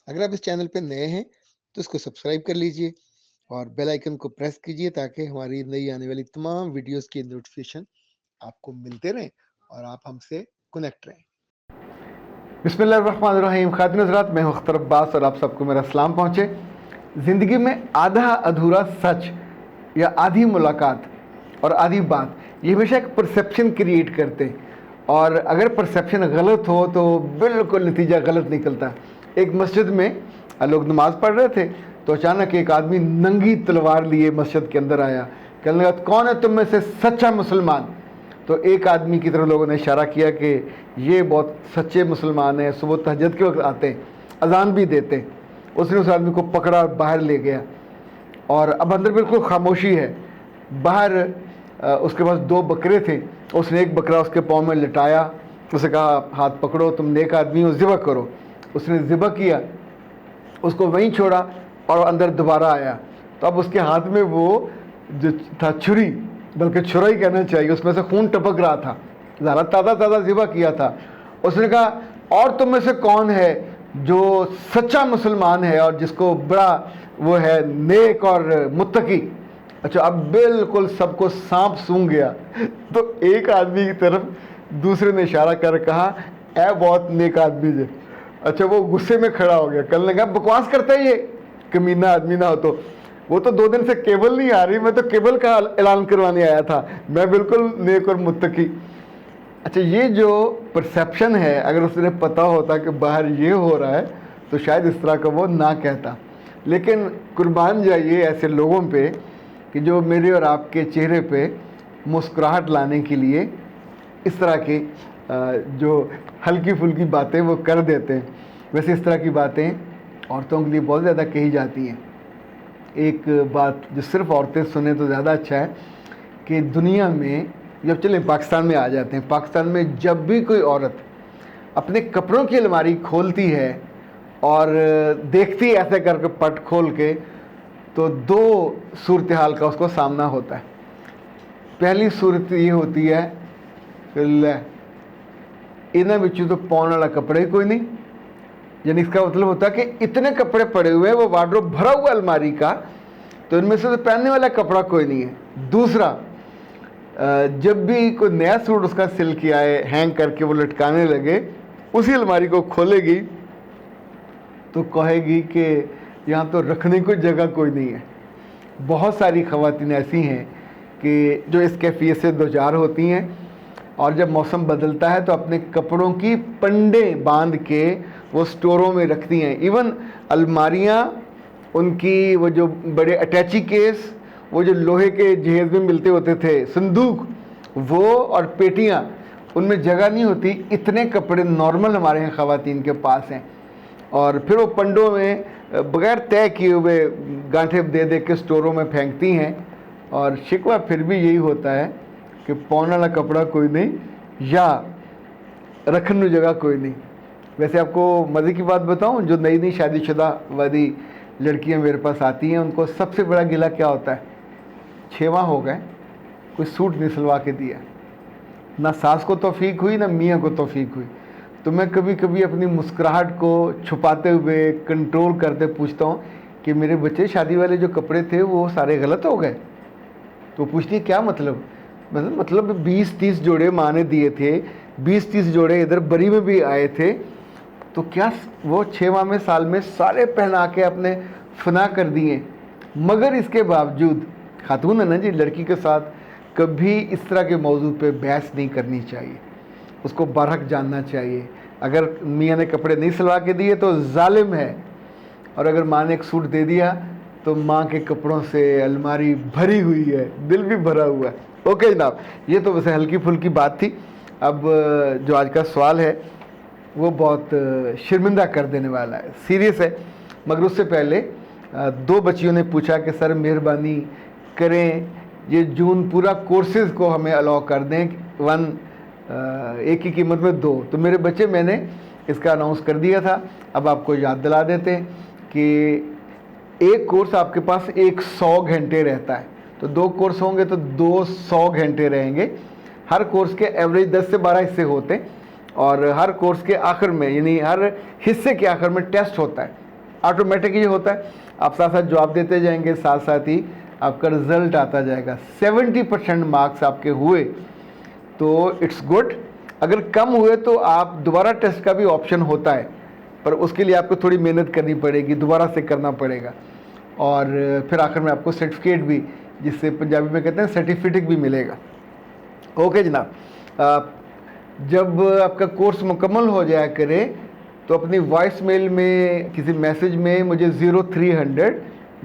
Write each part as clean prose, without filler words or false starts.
अगर आप इस चैनल पे नए हैं तो इसको सब्सक्राइब कर लीजिए और बेल आइकन को प्रेस कीजिए ताकि हमारी नई आने वाली तमाम वीडियोस की नोटिफिकेशन आपको मिलते रहें और आप हमसे कनेक्ट रहें। बिस्मिल्लाहिर्रहमानिर्रहीम। खातिन हज़रात, मैं हूं अख्तर अब्बास और आप सबको मेरा सलाम पहुँचे। ज़िंदगी में आधा अधूरा सच या आधी मुलाकात और आधी बात, ये हमेशा एक परसेप्शन क्रिएट करते हैं, और अगर परसेप्शन गलत हो तो बिल्कुल नतीजा गलत निकलता है। एक मस्जिद में लोग नमाज़ पढ़ रहे थे तो अचानक एक आदमी नंगी तलवार लिए मस्जिद के अंदर आया। कहने लगा, कौन है तुम में से सच्चा मुसलमान? तो एक आदमी की तरफ लोगों ने इशारा किया कि ये बहुत सच्चे मुसलमान हैं, सुबह तहज्जुद के वक्त आते हैं, अजान भी देते हैं। उसने उस आदमी को पकड़ा और बाहर ले गया, और अब अंदर बिल्कुल खामोशी है। बाहर उसके पास 2 बकरे थे। उसने एक बकरा उसके पाँव में लटाया, उसे कहा, हाथ पकड़ो, तुम नेक आदमी हो, ज़िबह करो। उसने ज़िबह किया, उसको वहीं छोड़ा और अंदर दोबारा आया। तो अब उसके हाथ में वो जो था छुरी, बल्कि छुरा ही कहना चाहिए, उसमें से खून टपक रहा था। ज़रा ताज़ा ताज़ा ज़िबा किया था। उसने कहा, और तुम में से कौन है जो सच्चा मुसलमान है और जिसको बड़ा वो है नेक और मुत्तकी? अच्छा, अब बिल्कुल सबको सांप सूंघ गया। तो एक आदमी की तरफ दूसरे ने इशारा कर कहा, ए बहुत नेक आदमी है। अच्छा, वो गुस्से में खड़ा हो गया, कहने लगा, बकवास करता है ये, कमीना आदमी ना हो तो। वो तो 2 दिन से केबल नहीं आ रही, मैं तो केबल का ऐलान करवाने आया था, मैं बिल्कुल नेक और मुत्तकी। अच्छा, ये जो परसेप्शन है, अगर उसने पता होता कि बाहर ये हो रहा है तो शायद इस तरह का वो ना कहता। लेकिन कुर्बान जाइए ऐसे लोगों पे कि जो मेरे और आपके चेहरे पे मुस्कुराहट लाने के लिए इस तरह की जो हल्की फुल्की बातें वो कर देते हैं। वैसे इस तरह की बातें औरतों के लिए बहुत ज़्यादा कही जाती हैं। एक बात जो सिर्फ औरतें सुने तो ज़्यादा अच्छा है कि दुनिया में, जब चलें पाकिस्तान में आ जाते हैं, पाकिस्तान में जब भी कोई औरत अपने कपड़ों की अलमारी खोलती है और देखती है ऐसे करके पट खोल के, तो 2 सूरत हाल का उसको सामना होता है। पहली सूरत ये होती है कि ले इन्हें बिच्चू तो पाने वाला कपड़ा ही कोई नहीं, यानी इसका मतलब होता है कि इतने कपड़े पड़े हुए हैं, वो वार्डरोब भरा हुआ अलमारी का, तो इनमें से तो पहनने वाला कपड़ा कोई नहीं है। दूसरा, जब भी कोई नया सूट उसका सिल के आए, हैंग करके वो लटकाने लगे, उसी अलमारी को खोलेगी तो कहेगी कि यहाँ तो रखने को जगह कोई नहीं है। बहुत सारी ख़वातीन ऐसी हैं कि जो इस कैफियत से दो चार होती हैं, और जब मौसम बदलता है तो अपने कपड़ों की पंडे बांध के वो स्टोरों में रखती हैं। इवन अलमारियाँ, उनकी वो जो बड़े अटैची केस, वो जो लोहे के जहेज़ में मिलते होते थे, संदूक, वो और पेटियाँ, उनमें जगह नहीं होती। इतने कपड़े नॉर्मल हमारे यहाँ ख़वातीन के पास हैं, और फिर वो पंडों में बग़ैर तय किए हुए गांठे दे दे के स्टोरों में फेंकती हैं। और शिकवा फिर भी यही होता है कि पौने वाला कपड़ा कोई नहीं या रखने जगह कोई नहीं। वैसे आपको मज़े की बात बताऊं, जो नई नई शादीशुदा वाली लड़कियां मेरे पास आती हैं, उनको सबसे बड़ा गिला क्या होता है? 6 माह हो गए, कोई सूट नहीं सिलवा के दिया। ना सास को तौफीक हुई, ना मियाँ को तौफीक हुई। तो मैं कभी कभी अपनी मुस्कुराहट को छुपाते हुए, कंट्रोल करते पूछता हूँ कि मेरे बच्चे, शादी वाले जो कपड़े थे वो सारे गलत हो गए? तो पूछती है, क्या मतलब? मतलब 20-30 जोड़े माँ ने दिए थे, 20-30 जोड़े इधर बरी में भी आए थे, तो क्या वो 6 माह में, साल में सारे पहना के अपने फना कर दिए? मगर इसके बावजूद, खातून है ना जी, लड़की के साथ कभी इस तरह के मौजू पे बहस नहीं करनी चाहिए, उसको बरहक जानना चाहिए। अगर मियाँ ने कपड़े नहीं सिलवा के दिए तो जालिम है, और अगर माँ ने एक सूट दे दिया तो माँ के कपड़ों से अलमारी भरी हुई है, दिल भी भरा हुआ है। ओके जनाब, ये तो वैसे हल्की फुल्की बात थी। अब जो आज का सवाल है वो बहुत शर्मिंदा कर देने वाला है, सीरियस है। मगर उससे पहले 2 बच्चियों ने पूछा कि सर मेहरबानी करें, ये जून पूरा कोर्सेज़ को हमें अलाउ कर दें, एक की कीमत में 2। तो मेरे बच्चे, मैंने इसका अनाउंस कर दिया था, अब आपको याद दिला देते हैं कि एक कोर्स आपके पास 100 घंटे रहता है, तो 2 कोर्स होंगे तो 200 घंटे रहेंगे। हर कोर्स के एवरेज 10 से 12 हिस्से होते हैं, और हर कोर्स के आखिर में, यानी हर हिस्से के आखिर में टेस्ट होता है। ऑटोमेटिक ये होता है, आप साथ साथ जवाब देते जाएंगे, साथ साथ ही आपका रिजल्ट आता जाएगा। 70% मार्क्स आपके हुए तो इट्स गुड। अगर कम हुए तो आप दोबारा टेस्ट का भी ऑप्शन होता है, पर उसके लिए आपको थोड़ी मेहनत करनी पड़ेगी, दोबारा से करना पड़ेगा। और फिर आखिर में आपको सर्टिफिकेट भी, जिससे पंजाबी में कहते हैं सर्टिफिकेट भी मिलेगा। ओके जनाब, जब आपका कोर्स मुकम्मल हो जाया करे तो अपनी वॉइस मेल में किसी मैसेज में मुझे 0300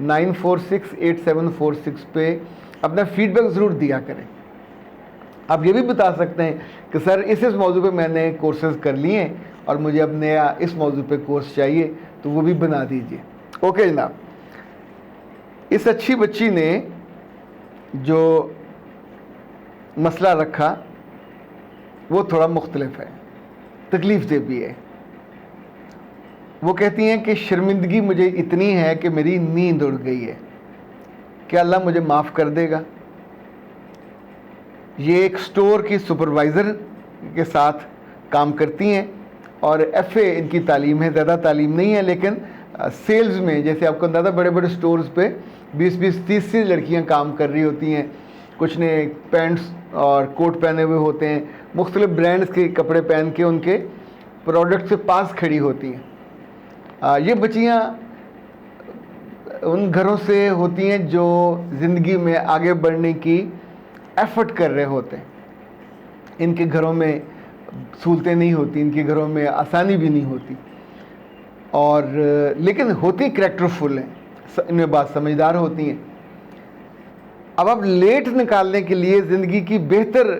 946 8746 पे अपना फीडबैक ज़रूर दिया करें। आप ये भी बता सकते हैं कि सर इस मौजू पे मैंने कोर्सेज कर लिए हैं और मुझे अब नया इस मौजू पे कोर्स चाहिए, तो वो भी बना दीजिए। ओके जनाब, इस अच्छी बच्ची ने जो मसला रखा वो थोड़ा मुख्तलिफ है, तकलीफ़ दे भी है। वो कहती हैं कि शर्मिंदगी मुझे इतनी है कि मेरी नींद उड़ गई है, क्या अल्लाह मुझे माफ़ कर देगा? ये एक स्टोर की सुपरवाइज़र के साथ काम करती हैं और FA इनकी तालीम है, ज़्यादा तालीम नहीं है, लेकिन सेल्स में, जैसे आपको अंदाज़ा बड़े बड़े स्टोर्स पे 20-20, 30-30 लड़कियां काम कर रही होती हैं। कुछ ने पैंट्स और कोट पहने हुए होते हैं, मुख्तलिफ ब्रांड्स के कपड़े पहन के उनके प्रोडक्ट से पास खड़ी होती हैं। ये बच्चियाँ उन घरों से होती हैं जो ज़िंदगी में आगे बढ़ने की एफर्ट कर रहे होते हैं। इनके घरों में सहूलतें नहीं होती, इनके घरों में आसानी भी नहीं होती, और लेकिन होती करैक्टरफुल हैं, इनमें बात समझदार होती हैं। अब आप लेट निकालने के लिए, ज़िंदगी की बेहतर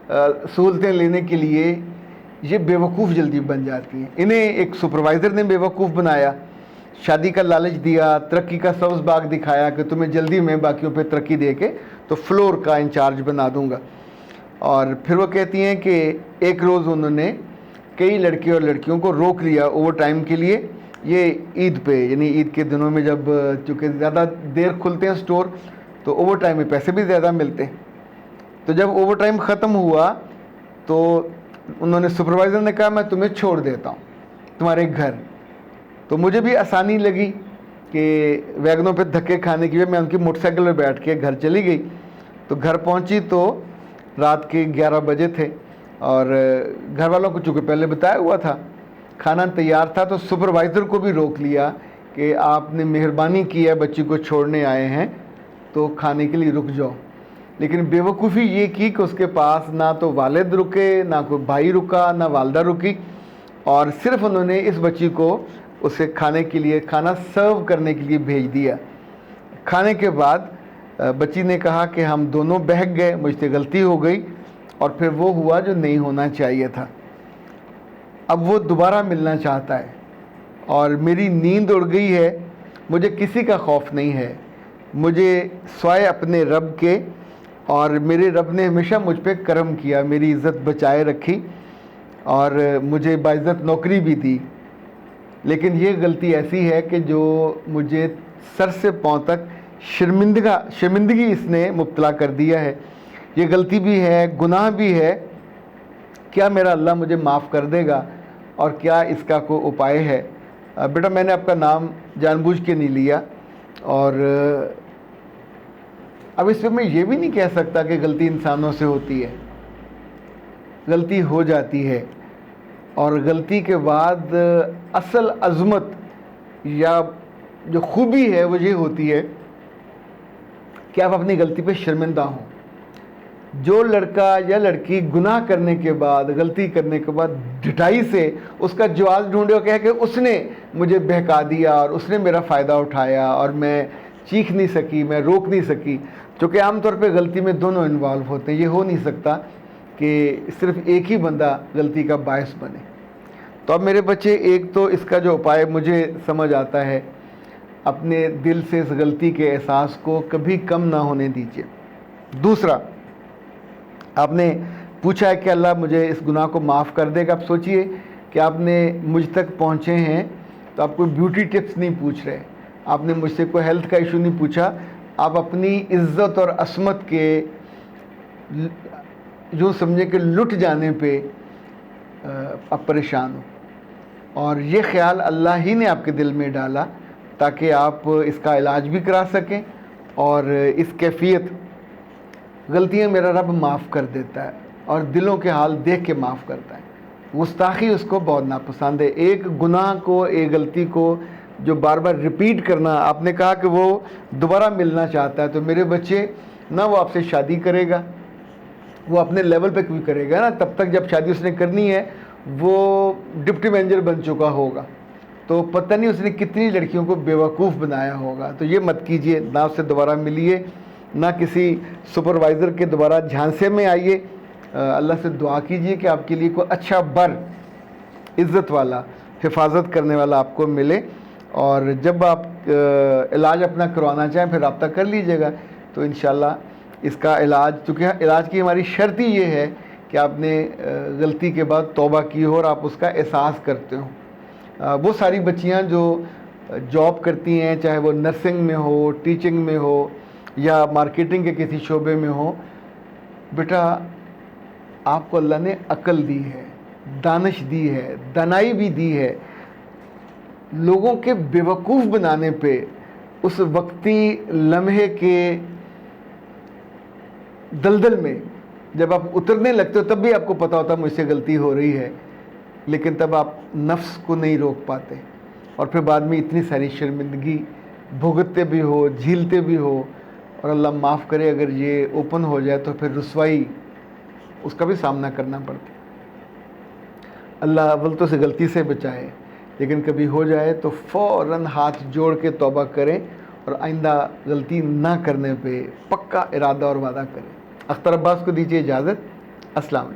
सहूलतें लेने के लिए ये बेवकूफ़ जल्दी बन जाती हैं। इन्हें एक सुपरवाइज़र ने बेवकूफ़ बनाया, शादी का लालच दिया, तरक्की का सब्ज़ बाग दिखाया कि तुम्हें जल्दी में बाकियों पे तरक्की दे के तो फ्लोर का इंचार्ज बना दूंगा। और फिर वो कहती हैं कि एक रोज़ उन्होंने कई लड़के और लड़कियों को रोक लिया ओवर टाइम के लिए, ये ईद पे, यानी ईद के दिनों में जब चूँकि ज़्यादा देर खुलते हैं स्टोर तो ओवर टाइम में पैसे भी ज़्यादा मिलते हैं। तो जब ओवर टाइम ख़त्म हुआ तो उन्होंने, सुपरवाइज़र ने कहा मैं तुम्हें छोड़ देता हूँ तुम्हारे घर। तो मुझे भी आसानी लगी कि वैगनों पे धक्के खाने की, मैं उनकी मोटरसाइकिल पर बैठ के घर चली गई। तो घर पहुंची तो रात के 11 बजे थे और घर वालों को चूँकि पहले बताया हुआ था, खाना तैयार था, तो सुपरवाइज़र को भी रोक लिया कि आपने मेहरबानी की है, बच्ची को छोड़ने आए हैं तो खाने के लिए रुक जाओ। लेकिन बेवकूफ़ी ये की कि उसके पास ना तो वालिद रुके, ना कोई भाई रुका, ना वालदा रुकी, और सिर्फ उन्होंने इस बच्ची को उसे खाने के लिए, खाना सर्व करने के लिए भेज दिया। खाने के बाद बच्ची ने कहा कि हम दोनों बहक गए, मुझसे गलती हो गई, और फिर वो हुआ जो नहीं होना चाहिए था। अब वो दोबारा मिलना चाहता है और मेरी नींद उड़ गई है, मुझे किसी का खौफ नहीं है, मुझे स्वाय अपने रब के, और मेरे रब ने हमेशा मुझ पे करम किया, मेरी इज़्ज़त बचाए रखी और मुझे बाइज़्ज़त नौकरी भी दी। लेकिन ये गलती ऐसी है कि जो मुझे सर से पाँव तक शर्मिंदगी इसने मुब्तला कर दिया है। ये गलती भी है, गुनाह भी है। क्या मेरा अल्लाह मुझे माफ़ कर देगा और क्या इसका कोई उपाय है? बेटा मैंने आपका नाम जानबूझ के नहीं लिया, और अब इसमें मैं ये भी नहीं कह सकता कि गलती इंसानों से होती है, गलती हो जाती है, और गलती के बाद असल अज़मत या जो खूबी है वो ये होती है कि आप अपनी गलती पे शर्मिंदा हों। जो लड़का या लड़की गुनाह करने के बाद, गलती करने के बाद ढिठाई से उसका जवाब ढूंढे और कहे कि उसने मुझे बहका दिया और उसने मेरा फ़ायदा उठाया और मैं चीख नहीं सकी, मैं रोक नहीं सकी, क्योंकि आमतौर पे गलती में दोनों इन्वॉल्व होते हैं। ये हो नहीं सकता कि सिर्फ एक ही बंदा गलती का बायस बने। तो अब मेरे बच्चे, एक तो इसका जो उपाय मुझे समझ आता है, अपने दिल से इस गलती के एहसास को कभी कम ना होने दीजिए। दूसरा, आपने पूछा है कि अल्लाह मुझे इस गुनाह को माफ़ कर देगा। आप सोचिए कि आपने मुझ तक पहुँचे हैं तो आप कोई ब्यूटी टिप्स नहीं पूछ रहे, आपने मुझसे कोई हेल्थ का इशू नहीं पूछा, आप अपनी इज़्ज़त और असमत के जो समझे कि लुट जाने पे आप परेशान हो, और ये ख्याल अल्लाह ही ने आपके दिल में डाला, ताकि आप इसका इलाज भी करा सकें। और इस कैफियत, गलतियां मेरा रब माफ़ कर देता है और दिलों के हाल देख के माफ़ करता है। गुस्ताखी उसको बहुत नापसंद है। एक गुनाह को, एक गलती को जो बार बार रिपीट करना, आपने कहा कि वो दोबारा मिलना चाहता है, तो मेरे बच्चे ना वो आपसे शादी करेगा, वो अपने लेवल पे भी करेगा ना, तब तक जब शादी उसने करनी है वो डिप्टी मैनेजर बन चुका होगा, तो पता नहीं उसने कितनी लड़कियों को बेवकूफ़ बनाया होगा। तो ये मत कीजिए, ना उससे दोबारा मिलिए, ना किसी सुपरवाइज़र के दोबारा झांसे में आइए। अल्लाह से दुआ कीजिए कि आपके लिए कोई अच्छा बर, इज़्ज़त वाला, हिफाजत करने वाला आपको मिले। और जब आप इलाज अपना करवाना चाहें फिर रब्ता कर लीजिएगा, तो इंशाल्लाह इसका इलाज, चूँकि इलाज की हमारी शर्त ही ये है कि आपने गलती के बाद तौबा की हो और आप उसका एहसास करते हो। वो सारी बच्चियां जो जॉब करती हैं, चाहे वो नर्सिंग में हो, टीचिंग में हो या मार्केटिंग के किसी शोबे में हो, बेटा आपको अल्लाह ने अक्ल दी है, दानिश दी है, दानाई भी दी है। लोगों के बेवकूफ़ बनाने पे, उस वक्ती लम्हे के दलदल में जब आप उतरने लगते हो तब भी आपको पता होता मुझसे गलती हो रही है, लेकिन तब आप नफ्स को नहीं रोक पाते और फिर बाद में इतनी सारी शर्मिंदगी भुगतते भी हो, झीलते भी हो। और अल्लाह माफ़ करे अगर ये ओपन हो जाए तो फिर रुसवाई उसका भी सामना करना पड़ता है। अल्लाह अव्वल तो से गलती से बचाए, लेकिन कभी हो जाए तो फ़ौरन हाथ जोड़ के तौबा करें और आइंदा गलती ना करने पे पक्का इरादा और वादा करें। अख्तर अब्बास को दीजिए इजाज़त। अस्सलाम वालेकुम।